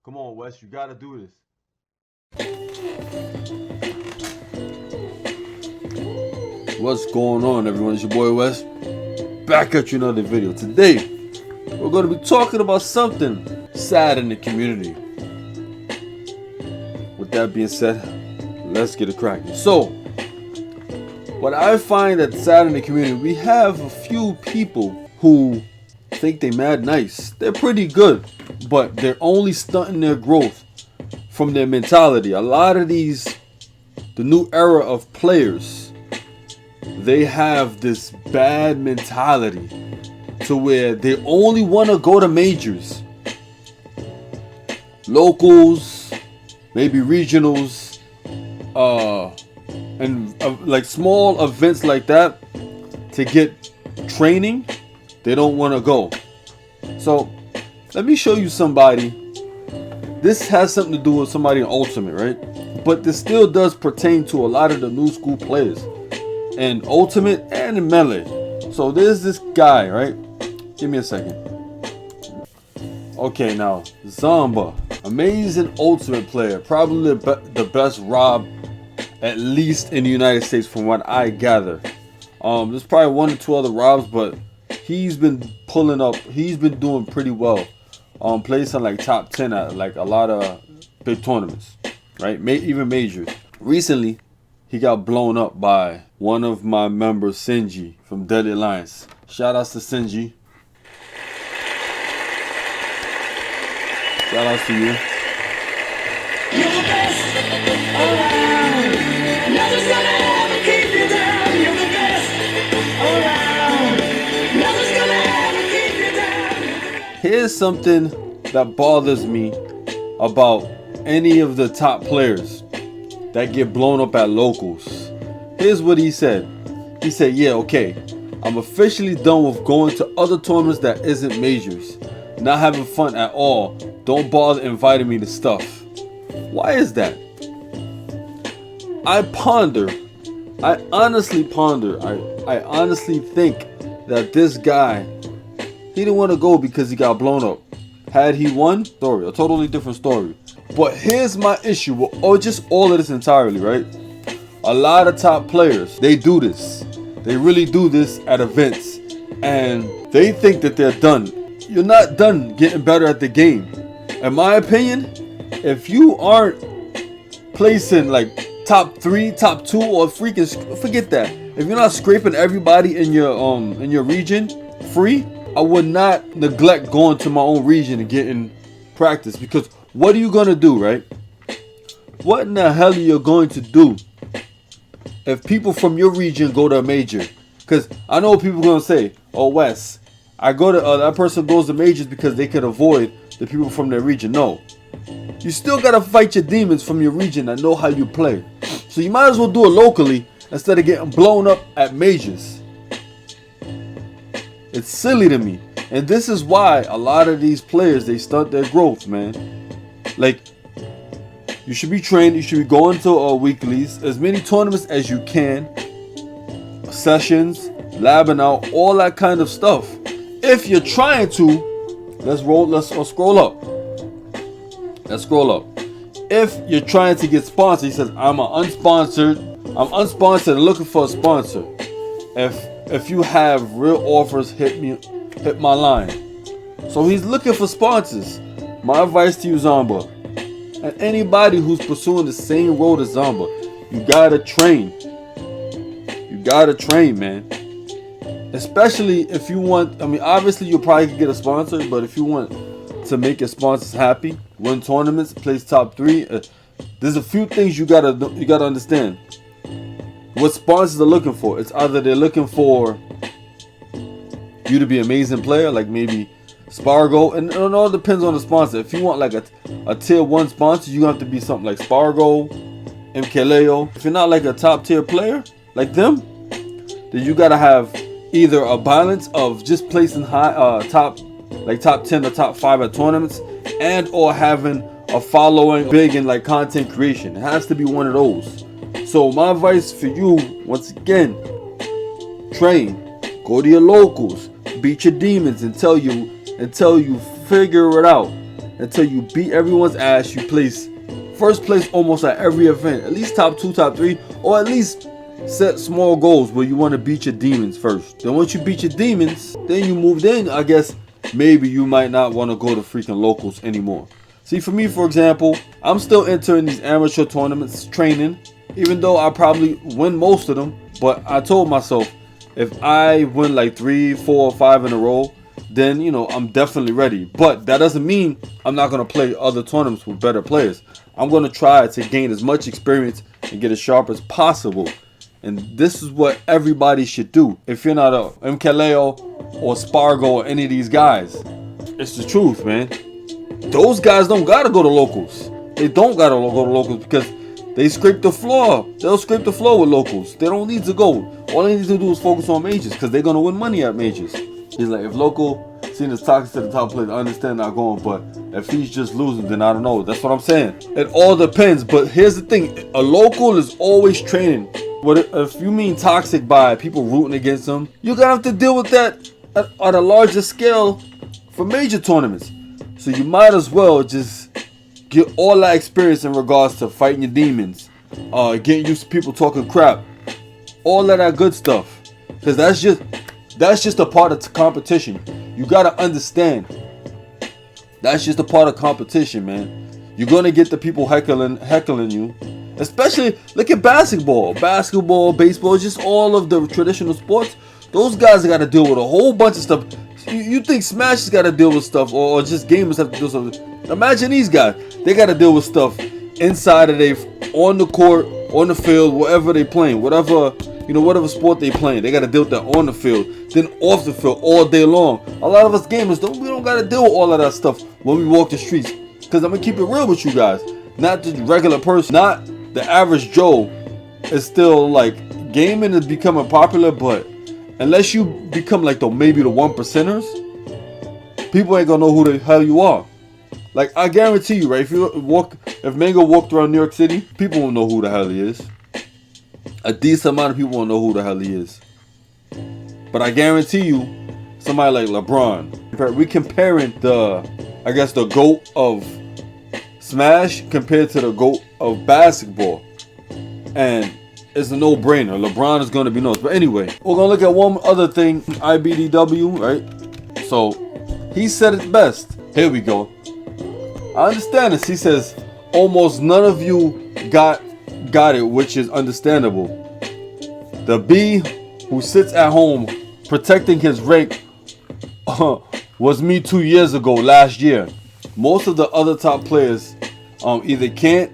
Come on, Wes, you gotta do this. What's going on, everyone? It's your boy Wes, back at you another video. Today, we're going to be talking about something sad in the community. With that being said, let's get it cracking. So, what I find that's sad in the community, we have a few people who think they mad nice. They're pretty good, but they're only stunting their growth from their mentality. A lot of the new era of players, they have this bad mentality to where they only want to go to majors, locals, maybe regionals, and like small events like that to get training. They don't want to go. So let me show you somebody. This has something to do with somebody in Ultimate, right? But this still does pertain to a lot of the new school players in Ultimate and in Melee. So there's this guy, right? Give me a second. Okay, now Zomba, amazing Ultimate player, probably the best Rob, at least in the United States, from what I gather. There's probably one or two other Robs, but he's been pulling up. He's been doing pretty well. Placing like top 10 at like a lot of big tournaments, right? Even majors. Recently, he got blown up by one of my members, Sinji from Deadly Alliance. Shout outs to Sinji. Shout outs to you. You're the best around. Nothing's gonna ever keep you down. You're the best around. Nothing's gonna ever keep you down. Here's something that bothers me about any of the top players that get blown up at locals. Here's what he said. He said, yeah, okay, I'm officially done with going to other tournaments that isn't majors. Not having fun at all. Don't bother inviting me to stuff. Why is that? I honestly ponder. I honestly think that this guy, he didn't want to go because he got blown up. Had he won, a totally different story. But here's my issue with just all of this entirely, right? A lot of top players, they do this. They really do this at events. And they think that they're done. You're not done getting better at the game. In my opinion, if you aren't placing like top 3, top 2, or freaking forget that. If you're not scraping everybody in your region free, I would not neglect going to my own region and getting practice, because what are you gonna do, right? What in the hell are you going to do if people from your region go to a major? Because I know people gonna say, "Oh, Wes, I go to that person goes to majors because they can avoid the people from their region." No, you still gotta fight your demons from your region that know how you play. So you might as well do it locally instead of getting blown up at majors. It's silly to me. And this is why a lot of these players, they stunt their growth, man. Like, you should be trained. You should be going to weeklies, as many tournaments as you can, sessions, labbing out, all that kind of stuff. If you're trying to, let's scroll up. Let's scroll up. If you're trying to get sponsored, he says, I'm unsponsored and looking for a sponsor. If you have real offers, hit my line. So he's looking for sponsors. My advice to you, Zomba, and anybody who's pursuing the same road as Zomba, you gotta train. You gotta train, man. Especially if you want, I mean, obviously you probably could get a sponsor, but if you want to make your sponsors happy, win tournaments, place top 3, there's a few things you gotta understand. What sponsors are looking for? It's either they're looking for you to be an amazing player, like maybe Spargo, and it all depends on the sponsor. If you want like a tier 1 sponsor, you have to be something like Spargo, MKLeo. If you're not like a top tier player like them, then you gotta have either a balance of just placing high, top 10 or top 5 at tournaments, and or having a following big in like content creation. It has to be one of those. So my advice for you, once again, train, go to your locals, beat your demons until you figure it out. until you beat everyone's ass. You place first place almost at every event, at least top 2, top 3, or at least set small goals where you want to beat your demons first. Then once you beat your demons, then you moved in. I guess maybe you might not want to go to freaking locals anymore. See, for me, for example, I'm still entering these amateur tournaments, training, even though I probably win most of them. But I told myself, if I win like 3, 4, or 5 in a row, then, you know, I'm definitely ready. But that doesn't mean I'm not going to play other tournaments with better players. I'm going to try to gain as much experience and get as sharp as possible. And this is what everybody should do. If you're not a MKLeo or Spargo or any of these guys, it's the truth, man. Those guys don't got to go to locals. They don't got to go to locals because they scrape the floor. They'll scrape the floor with locals. They don't need to go. All they need to do is focus on majors because they're going to win money at majors. He's like, if local seen as toxic to the top players, I understand not going, but if he's just losing, then I don't know. That's what I'm saying. It all depends. But here's the thing. A local is always training. But if you mean toxic by people rooting against them, you're going to have to deal with that at a larger scale for major tournaments. So you might as well just get all that experience in regards to fighting your demons, getting used to people talking crap, all of that good stuff. Because that's just a part of the competition. You gotta understand. That's just a part of competition, man. You're gonna get the people heckling you. Especially look at basketball, baseball, just all of the traditional sports. Those guys gotta deal with a whole bunch of stuff. You think Smash has got to deal with stuff, or just gamers have to do something. Imagine these guys. They got to deal with stuff inside of on the court, on the field, wherever they playing, whatever sport they playing. They got to deal with that on the field, then off the field all day long. A lot of us gamers we don't got to deal with all of that stuff when we walk the streets. Because I'm going to keep it real with you guys. Not the regular person, not the average Joe is still like, gaming is becoming popular, but unless you become like maybe the 1%ers, people ain't gonna know who the hell you are. Like I guarantee you, right? If Mango walked around New York City, people won't know who the hell he is. A decent amount of people won't know who the hell he is. But I guarantee you, somebody like LeBron, we comparing the GOAT of Smash compared to the GOAT of basketball, and it's a no-brainer. LeBron is going to be noticed. But anyway, we're going to look at one other thing. IBDW, right? So, he said it best. Here we go. I understand this. He says, almost none of you got it, which is understandable. The B who sits at home protecting his rank was me 2 years ago, last year. Most of the other top players either can't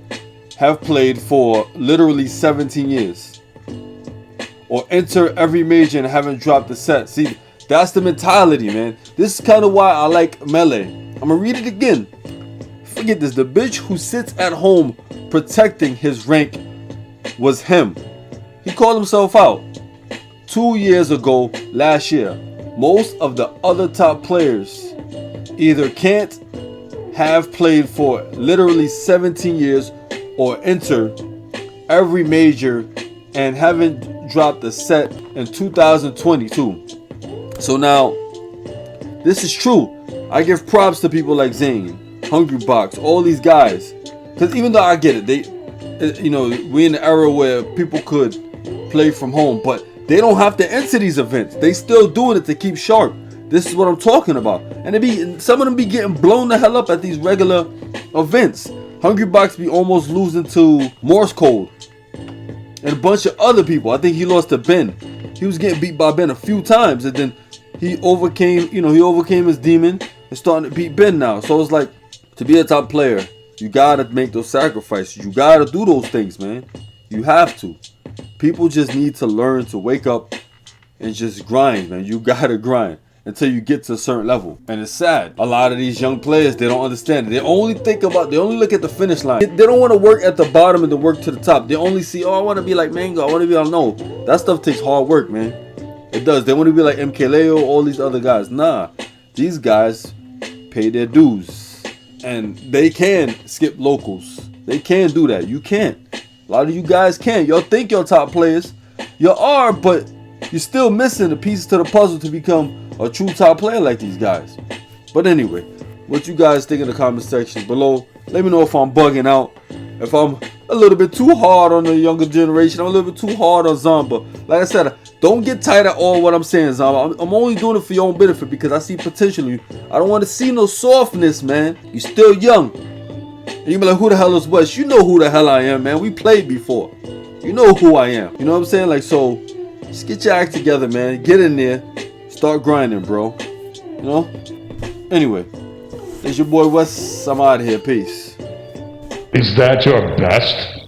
have played for literally 17 years or enter every major and haven't dropped a set. See, that's the mentality, man. This is kind of why I like Melee. I'm gonna read it again. Forget this. The bitch who sits at home protecting his rank was him. He called himself out 2 years ago, last year. Most of the other top players either can't have played for literally 17 years or enter every major and haven't dropped a set in 2022. So now, this is true. I give props to people like Zane, Hungrybox, all these guys. Because even though I get it, we in the era where people could play from home, but they don't have to enter these events. They still doing it to keep sharp. This is what I'm talking about. And some of them be getting blown the hell up at these regular events. Hungrybox be almost losing to Morse Code and a bunch of other people. I think he lost to Ben. He was getting beat by Ben a few times, and then he overcame his demon and starting to beat Ben now. So it's like, to be a top player, you gotta make those sacrifices. You gotta do those things, man. You have to. People just need to learn to wake up and just grind, man. You gotta grind until you get to a certain level. And it's sad. A lot of these young players, they don't understand it. They only look at the finish line. They don't want to work at the bottom and to work to the top. They only see, I want to be like Mango. I want to be like, no. That stuff takes hard work, man. It does. They want to be like MKLeo, all these other guys. Nah. These guys pay their dues. And they can skip locals. They can do that. You can't. A lot of you guys can't. Y'all think you're top players. You are, but you're still missing the pieces to the puzzle to become a true top player like these guys. But anyway, what you guys think in the comment section below. Let me know if I'm bugging out, if I'm a little bit too hard on the younger generation. I'm a little bit too hard on Zamba. Like I said, don't get tight at all what I'm saying, Zamba. I'm only doing it for your own benefit because I see potential in you. I don't want to see no softness, man. You're still young. And you be like, who the hell is West? You know who the hell I am, man. We played before. You know who I am. You know what I'm saying? Like, so, just get your act together, man. Get in there. Start grinding, bro. You know? Anyway, it's your boy Wes. I'm out of here. Peace. Is that your best?